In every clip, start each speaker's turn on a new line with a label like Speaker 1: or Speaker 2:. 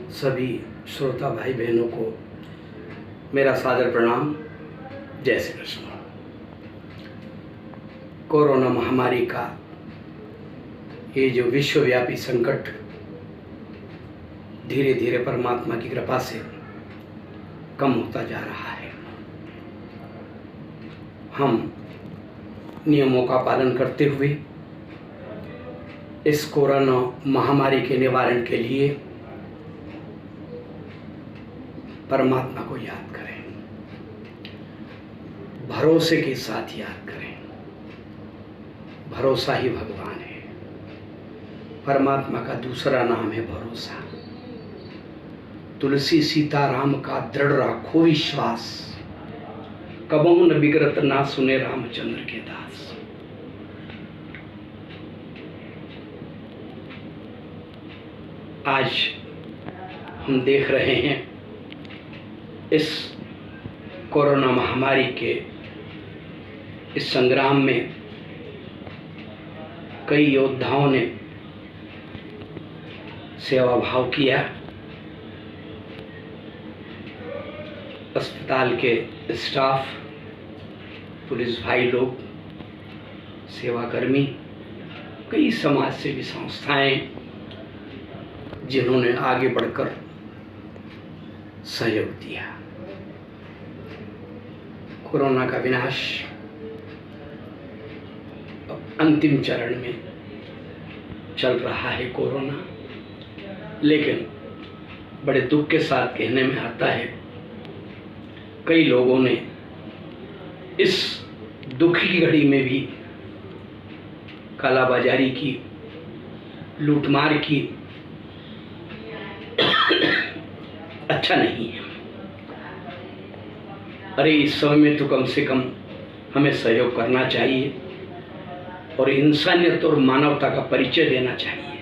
Speaker 1: सभी श्रोता भाई बहनों को मेरा सादर प्रणाम। जय श्री कृष्ण। कोरोना महामारी का ये जो विश्वव्यापी संकट धीरे धीरे परमात्मा की कृपा से कम होता जा रहा है। हम नियमों का पालन करते हुए इस कोरोना महामारी के निवारण के लिए परमात्मा को याद करें, भरोसे के साथ याद करें। भरोसा ही भगवान है। परमात्मा का दूसरा नाम है भरोसा। तुलसी सीताराम का दृढ़ राखो विश्वास, कबहु न बिगड़त ना सुने रामचंद्र के दास। आज हम देख रहे हैं इस कोरोना महामारी के इस संग्राम में कई योद्धाओं ने सेवा भाव किया। अस्पताल के स्टाफ, पुलिस भाई लोग, सेवाकर्मी, कई समाज सेवी संस्थाएं जिन्होंने आगे बढ़कर सहयोग दिया। कोरोना का विनाश अंतिम चरण में चल रहा है कोरोना, लेकिन बड़े दुख के साथ कहने में आता है कई लोगों ने इस दुख की घड़ी में भी कालाबाजारी की, लूटमार की। अच्छा नहीं है। अरे इस समय में तो कम से कम हमें सहयोग करना चाहिए और इंसानियत और मानवता का परिचय देना चाहिए।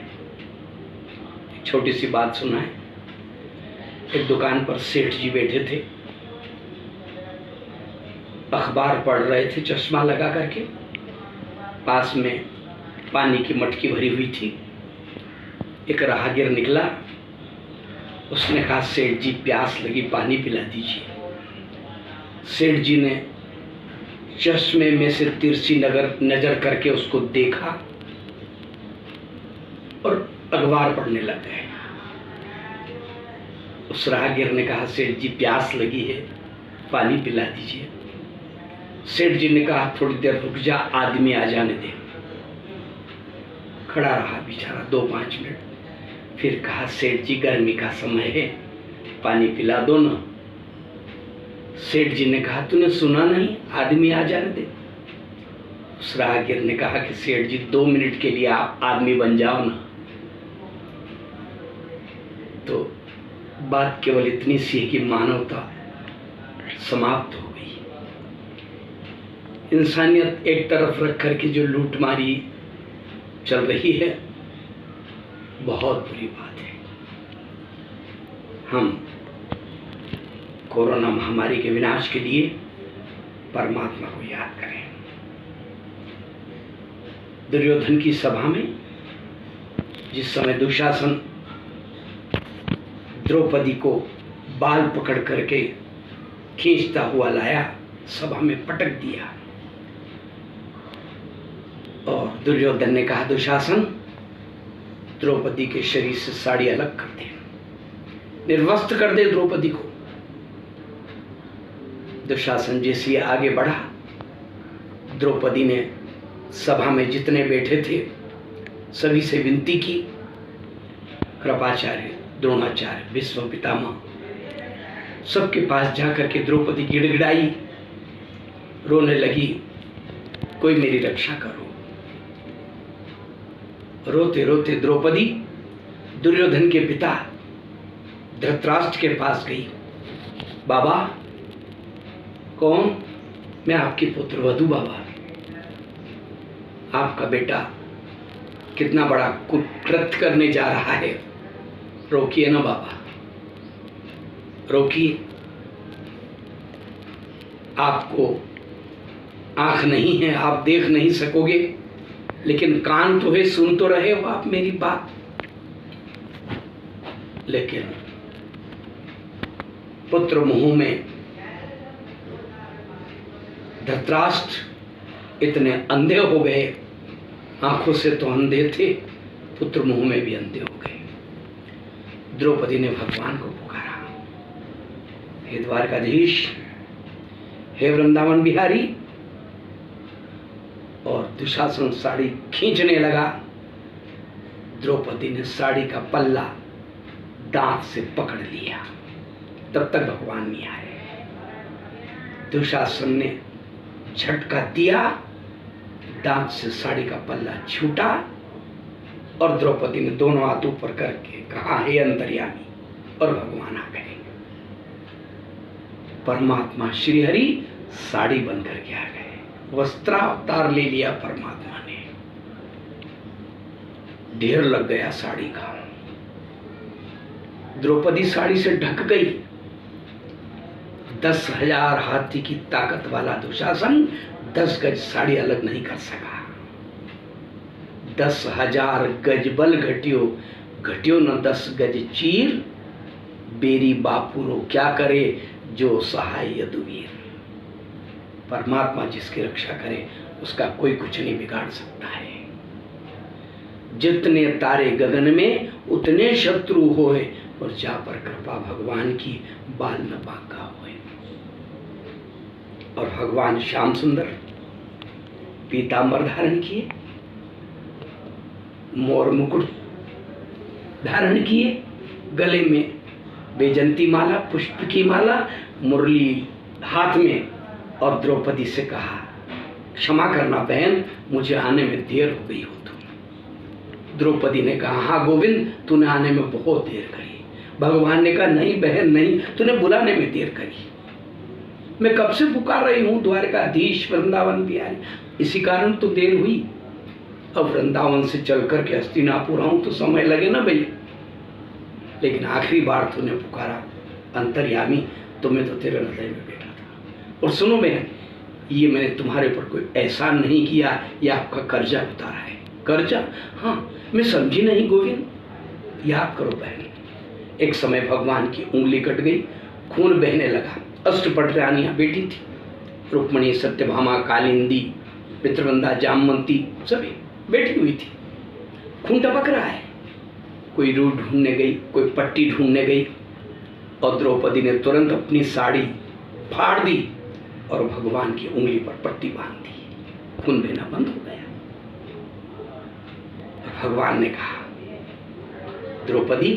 Speaker 1: एक छोटी सी बात सुना है। एक दुकान पर सेठ जी बैठे थे, अखबार पढ़ रहे थे चश्मा लगा करके। पास में पानी की मटकी भरी हुई थी। एक राहगीर निकला, उसने कहा सेठ जी प्यास लगी, पानी पिला दीजिए। सेठ जी ने चश्मे में से तिरछी नजर करके उसको देखा और अखबार पढ़ने लग गए। उस राहगीर ने कहा सेठ जी प्यास लगी है, पानी पिला दीजिए। सेठ जी ने कहा थोड़ी देर रुक जा, आदमी आ जाने दे। खड़ा रहा बेचारा 2-5 मिनट। फिर कहा सेठ जी गर्मी का समय है, पानी पिला दो ना। सेठ जी ने कहा तूने सुना नहीं, आदमी आ जाने दे। उस राहगीर ने कहा कि सेठ जी 2 मिनट के लिए आप आदमी बन जाओ ना। तो बात केवल इतनी सी है कि मानवता समाप्त हो गई। इंसानियत एक तरफ रख करके जो लूटमारी चल रही है, बहुत बुरी बात है। हम कोरोना महामारी के विनाश के लिए परमात्मा को याद करें। दुर्योधन की सभा में जिस समय दुशासन द्रौपदी को बाल पकड़ करके खींचता हुआ लाया, सभा में पटक दिया और दुर्योधन ने कहा दुशासन द्रौपदी के शरीर से साड़ी अलग कर दे, निर्वस्त्र कर दे द्रौपदी को। दुशासन जैसे आगे बढ़ा, द्रौपदी ने सभा में जितने बैठे थे सभी से विनती की। कृपाचार्य, द्रोणाचार्य, भीष्म पितामह, सबके पास जाकर के द्रौपदी गिड़गिड़ाई, रोने लगी, कोई मेरी रक्षा करो। रोते रोते द्रौपदी दुर्योधन के पिता धृतराष्ट्र के पास गई। बाबा। कौन? मैं आपकी पुत्रवधू बाबा। आपका बेटा कितना बड़ा कुकृत्य करने जा रहा है, रोकिए ना बाबा, रोकिए। आपको आंख नहीं है, आप देख नहीं सकोगे, लेकिन कान तो है, सुन तो रहे हो आप मेरी बात। लेकिन पुत्र मुंह में धृतराष्ट्र इतने अंधे हो गए, आंखों से तो अंधे थे, पुत्र मुंह में भी अंधे हो गए। द्रौपदी ने भगवान को पुकारा, हे द्वारकाधीश, हे वृंदावन बिहारी। और दुशासन साड़ी खींचने लगा। द्रौपदी ने साड़ी का पल्ला दांत से पकड़ लिया, तब तक भगवान नहीं आए। दुशासन ने झटका दिया, दांत से साड़ी का पल्ला छूटा और द्रौपदी ने दोनों हाथ ऊपर करके कहा, हे अंतर्यामी, और भगवान आ गए। परमात्मा श्री हरि साड़ी बन करके आ गए, वस्त्रावतार ले लिया परमात्मा ने। ढेर लग गया साड़ी का, द्रौपदी साड़ी से ढक गई। 10,000 हाथी की ताकत वाला दुशासन 10 गज साड़ी अलग नहीं कर सका। 10,000 गज बल घटियो, घटियो न 10 गज चीर, बेरी बापुरो क्या करे जो सहाय यदुवीर। परमात्मा जिसकी रक्षा करे उसका कोई कुछ नहीं बिगाड़ सकता है। जितने तारे गगन में उतने शत्रु होए, और जा पर कृपा भगवान की बाल न बांका होए। और भगवान श्याम सुंदर पीतांबर धारण किए, मोर मुकुट धारण किए, गले में बैजंती माला, पुष्प की माला, मुरली हाथ में, और द्रौपदी से कहा, क्षमा करना बहन, मुझे आने में देर हो गई हो तुम। द्रौपदी ने कहा, हाँ गोविंद, तूने आने में बहुत देर करी। भगवान ने कहा, नहीं बहन नहीं, तूने बुलाने में देर करी। मैं कब से पुकार रही हूँ द्वारकाधीश वृंदावन बिहारी, इसी कारण तो देर हुई। अब वृंदावन से चल करके हस्तिनापुर आऊं तो समय लगे ना भैया, लेकिन आखिरी बार तूने पुकारा अंतर्यामी, तो मैं तो तेरे हृदय में बैठा था। और सुनो बहन, ये मैंने तुम्हारे ऊपर कोई एहसान नहीं किया, ये आपका कर्जा उतारा है। कर्जा? हाँ, मैं समझी नहीं गोविंद, याद करो बहन। एक समय भगवान की उंगली कट गई, खून बहने लगा। अष्टपट रानियां बैठी थी, रुक्मणी, सत्यभामा, कालिंदी, पितृवंदा, जामवंती, सभी बैठी हुई थी। खून टपक रहा है। कोई रूट ढूंढने गई, कोई पट्टी ढूंढने गई, और द्रौपदी ने तुरंत अपनी साड़ी फाड़ दी और भगवान की उंगली पर पट्टी बांध दी। खून बहना बंद हो गया। भगवान ने कहा, द्रौपदी,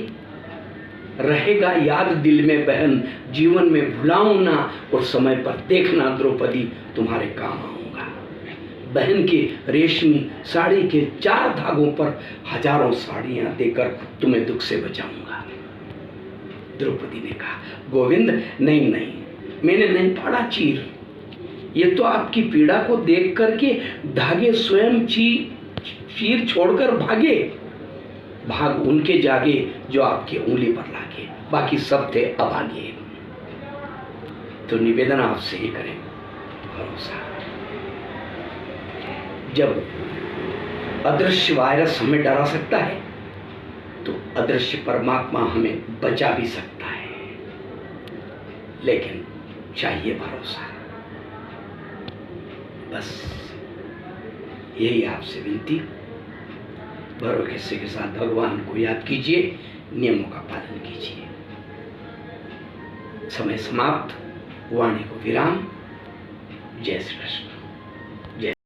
Speaker 1: रहेगा याद दिल में बहन, जीवन में भुलाऊं ना, और समय पर देखना द्रौपदी, तुम्हारे काम आऊंगा। बहन के रेशमी साड़ी के 4 धागों पर हजारों साड़ियां देकर तुम्हें दुख से बचाऊंगा। द्रौपदी ने कहा, गोविंद नहीं नहीं, मैंने नहीं फाड़ा चीर, ये तो आपकी पीड़ा को देख करके धागे स्वयं चीर छोड़कर भागे। भाग उनके जागे जो आपकी उंगली पर लागे, बाकी सब थे अभागे। तो निवेदन आपसे ही करें, भरोसा। जब अदृश्य वायरस हमें डरा सकता है, तो अदृश्य परमात्मा हमें बचा भी सकता है, लेकिन चाहिए भरोसा। बस यही आपसे विनती। भरोसे के साथ भगवान को याद कीजिए, नियमों का पालन कीजिए। समय समाप्त, वाणी को विराम। जय श्री कृष्ण।